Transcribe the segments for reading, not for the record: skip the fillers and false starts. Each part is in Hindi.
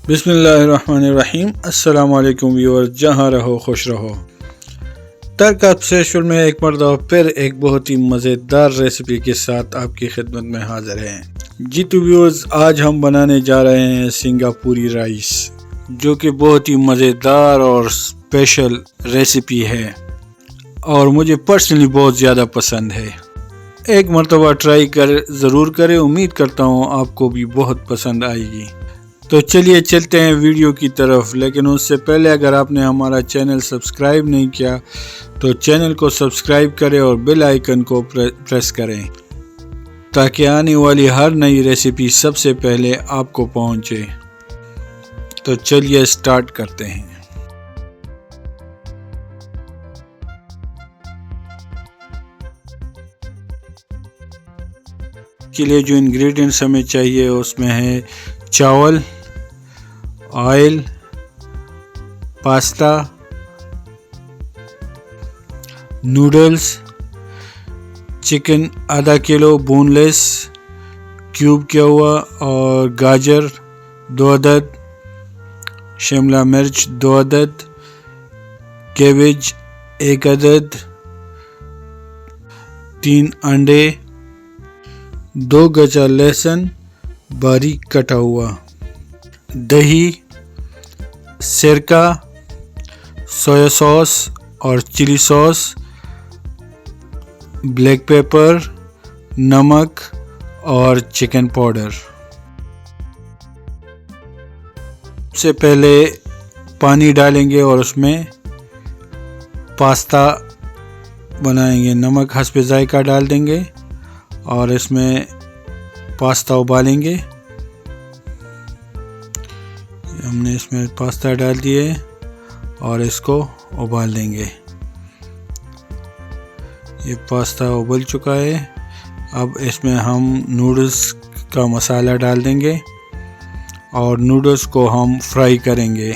बिस्मिल्लाहिर्रहमानिर्रहीम। अस्सलाम वालेकुम व्यूअर्स, जहाँ रहो खुश रहो। तर्क ऑब्सेशन में एक मरतबा फिर एक बहुत ही मज़ेदार रेसिपी के साथ आपकी खिदमत में हाजिर हैं। जी तो व्यूअर्स, आज हम बनाने जा रहे हैं सिंगापुरी राइस, जो कि बहुत ही मज़ेदार और स्पेशल रेसिपी है और मुझे पर्सनली बहुत ज़्यादा पसंद है। एक मरतबा ट्राई कर ज़रूर करें, उम्मीद करता हूँ आपको भी बहुत पसंद आएगी। तो चलिए चलते हैं वीडियो की तरफ, लेकिन उससे पहले अगर आपने हमारा चैनल सब्सक्राइब नहीं किया तो चैनल को सब्सक्राइब करें और बेल आइकन को प्रेस करें ताकि आने वाली हर नई रेसिपी सबसे पहले आपको पहुंचे। तो चलिए स्टार्ट करते हैं। के लिए जो इंग्रेडिएंट्स हमें चाहिए उसमें है चावल, ऑयल, पास्ता, नूडल्स, चिकन आधा किलो बोनलेस क्यूब किया हुआ, और गाजर 2 अदद, शिमला मिर्च 2 अदद, कैबेज 1 अदद, 3 अंडे, 2 गजा लहसुन बारीक कटा हुआ, दही, सिरका, सोया सॉस और चिली सॉस, ब्लैक पेपर, नमक और चिकन पाउडर। सबसे पहले पानी डालेंगे और उसमें पास्ता बनाएंगे। नमक हस्बे जायका डाल देंगे और इसमें पास्ता उबालेंगे। हमने इसमें पास्ता डाल दिए और इसको उबाल देंगे। ये पास्ता उबल चुका है। अब इसमें हम नूडल्स का मसाला डाल देंगे और नूडल्स को हम फ्राई करेंगे।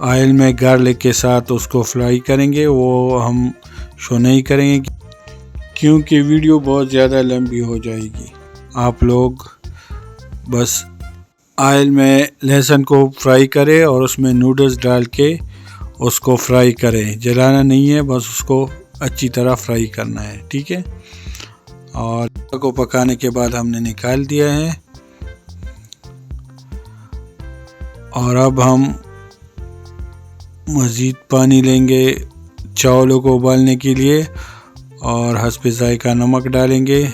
ऑयल में गार्लिक के साथ उसको फ्राई करेंगे। वो हम शो नहीं करेंगे क्योंकि वीडियो बहुत ज़्यादा लंबी हो जाएगी। आप लोग बस ऑयल में लहसुन को फ्राई करें और उसमें नूडल्स डाल के उसको फ्राई करें। जलाना नहीं है, बस उसको अच्छी तरह फ्राई करना है, ठीक है। और को पकाने के बाद हमने निकाल दिया है। और अब हम मज़ीद पानी लेंगे चावलों को उबालने के लिए और हस्बे जायका नमक डालेंगे।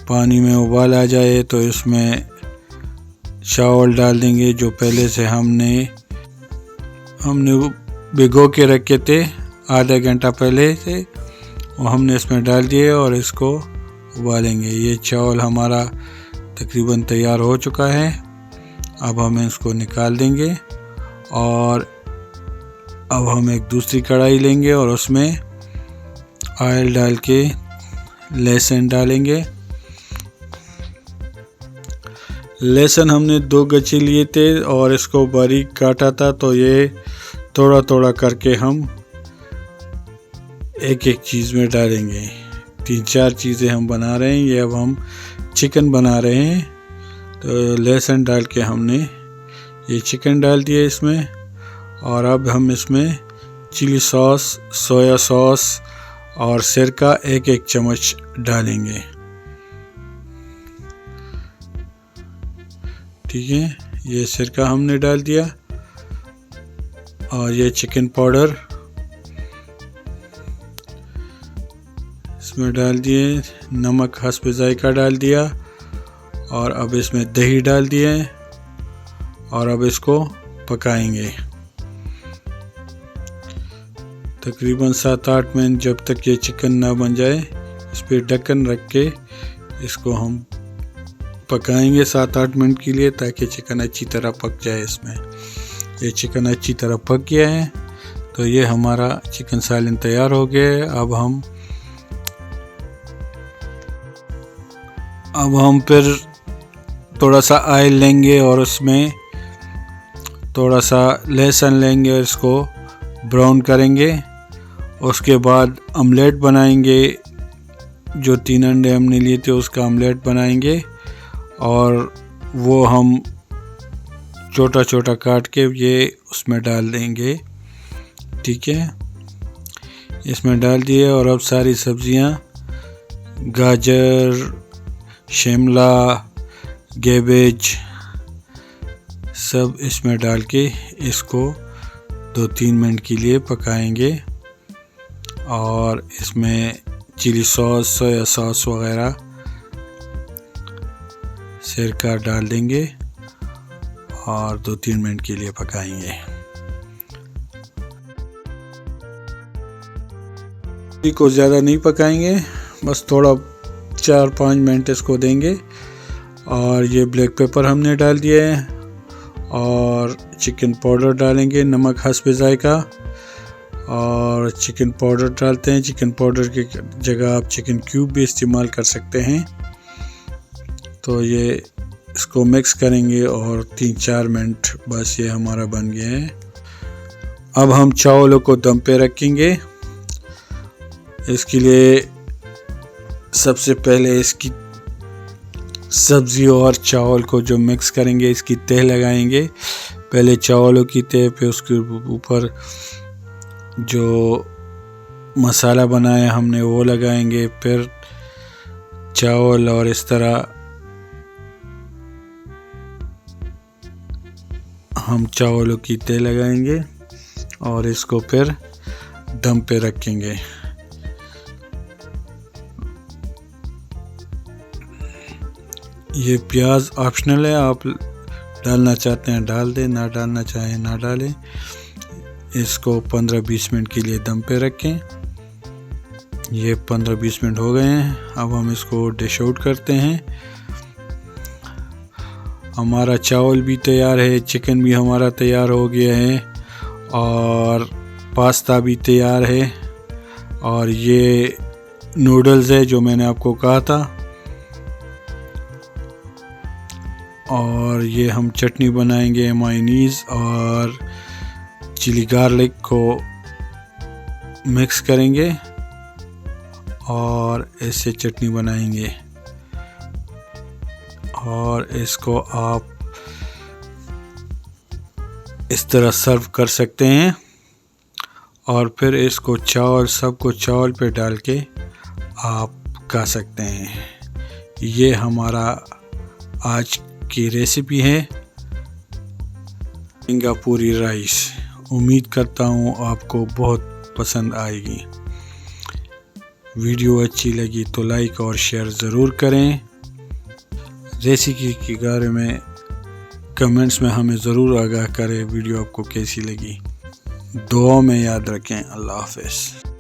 पानी में उबाल आ जाए तो इसमें चावल डाल देंगे जो पहले से हमने भिगो के रखे थे आधा घंटा पहले से, वो हमने इसमें डाल दिए और इसको उबालेंगे। ये चावल हमारा तकरीबन तैयार हो चुका है। अब हम इसको निकाल देंगे और अब हम एक दूसरी कढ़ाई लेंगे और उसमें ऑयल डाल के लहसुन डालेंगे। लहसुन हमने 2 गच्छे लिए थे और इसको बारीक काटा था, तो ये थोड़ा थोड़ा करके हम एक एक चीज़ में डालेंगे। 3-4 चीज़ें हम बना रहे हैं। ये अब हम चिकन बना रहे हैं, तो लहसुन डाल के हमने ये चिकन डाल दिया इसमें। और अब हम इसमें चिली सॉस, सोया सॉस और सिरका 1-1 चम्मच डालेंगे, ठीक है। ये सिरका हमने डाल दिया और ये चिकन पाउडर इसमें डाल दिए। नमक हस्बे जायका डाल दिया और अब इसमें दही डाल दिए और अब इसको पकाएंगे तकरीबन 7-8 मिनट, जब तक ये चिकन ना बन जाए। इस पर ढक्कन रख के इसको हम पकाएंगे 7-8 मिनट के लिए, ताकि चिकन अच्छी तरह पक जाए इसमें। ये चिकन अच्छी तरह पक गया है, तो ये हमारा चिकन सालन तैयार हो गया है। अब हम फिर थोड़ा सा ऑयल लेंगे और उसमें थोड़ा सा लहसुन लेंगे और इसको ब्राउन करेंगे। उसके बाद ऑमलेट बनाएंगे। जो 3 अंडे हमने लिए थे उसका ऑमलेट बनाएंगे और वो हम छोटा छोटा काट के ये उसमें डाल देंगे। ठीक है, इसमें डाल दिए और अब सारी सब्जियां गाजर, शिमला, कैबेज सब इसमें डाल के इसको 2-3 मिनट के लिए पकाएंगे और इसमें चिली सॉस, सोया सॉस वगैरह सिरका डाल देंगे और 2-3 मिनट के लिए पकाएंगे। को ज़्यादा नहीं पकाएंगे, बस थोड़ा 4-5 मिनट इसको देंगे। और ये ब्लैक पेपर हमने डाल दिया है और चिकन पाउडर डालेंगे, नमक हस्बे जायका, और चिकन पाउडर डालते हैं। चिकन पाउडर की जगह आप चिकन क्यूब भी इस्तेमाल कर सकते हैं। तो ये इसको मिक्स करेंगे और 3-4 मिनट बस ये हमारा बन गया है। अब हम चावलों को दम पे रखेंगे। इसके लिए सबसे पहले इसकी सब्ज़ी और चावल को जो मिक्स करेंगे इसकी तह लगाएंगे। पहले चावलों की तह पे उसके ऊपर जो मसाला बनाया हमने वो लगाएंगे, फिर चावल, और इस तरह हम चावलों की तह लगाएंगे और इसको फिर दम पे रखेंगे। ये प्याज ऑप्शनल है, आप डालना चाहते हैं डाल दें, ना डालना चाहें ना डालें। इसको 15-20 मिनट के लिए दम पे रखें। ये 15-20 मिनट हो गए हैं। अब हम इसको डिश आउट करते हैं। हमारा चावल भी तैयार है, चिकन भी हमारा तैयार हो गया है और पास्ता भी तैयार है, और ये नूडल्स है जो मैंने आपको कहा था। और ये हम चटनी बनाएंगे, मायोनीज़ और चिली गार्लिक को मिक्स करेंगे और इससे चटनी बनाएंगे और इसको आप इस तरह सर्व कर सकते हैं। और फिर इसको सबको चावल पे डाल के आप खा सकते हैं। ये हमारा आज की रेसिपी है सिंगापुरी राइस। उम्मीद करता हूँ आपको बहुत पसंद आएगी। वीडियो अच्छी लगी तो लाइक और शेयर ज़रूर करें। रेसिपी के बारे में कमेंट्स में हमें ज़रूर आगाह करें वीडियो आपको कैसी लगी। दुआ में याद रखें। अल्लाह हाफ़िज़।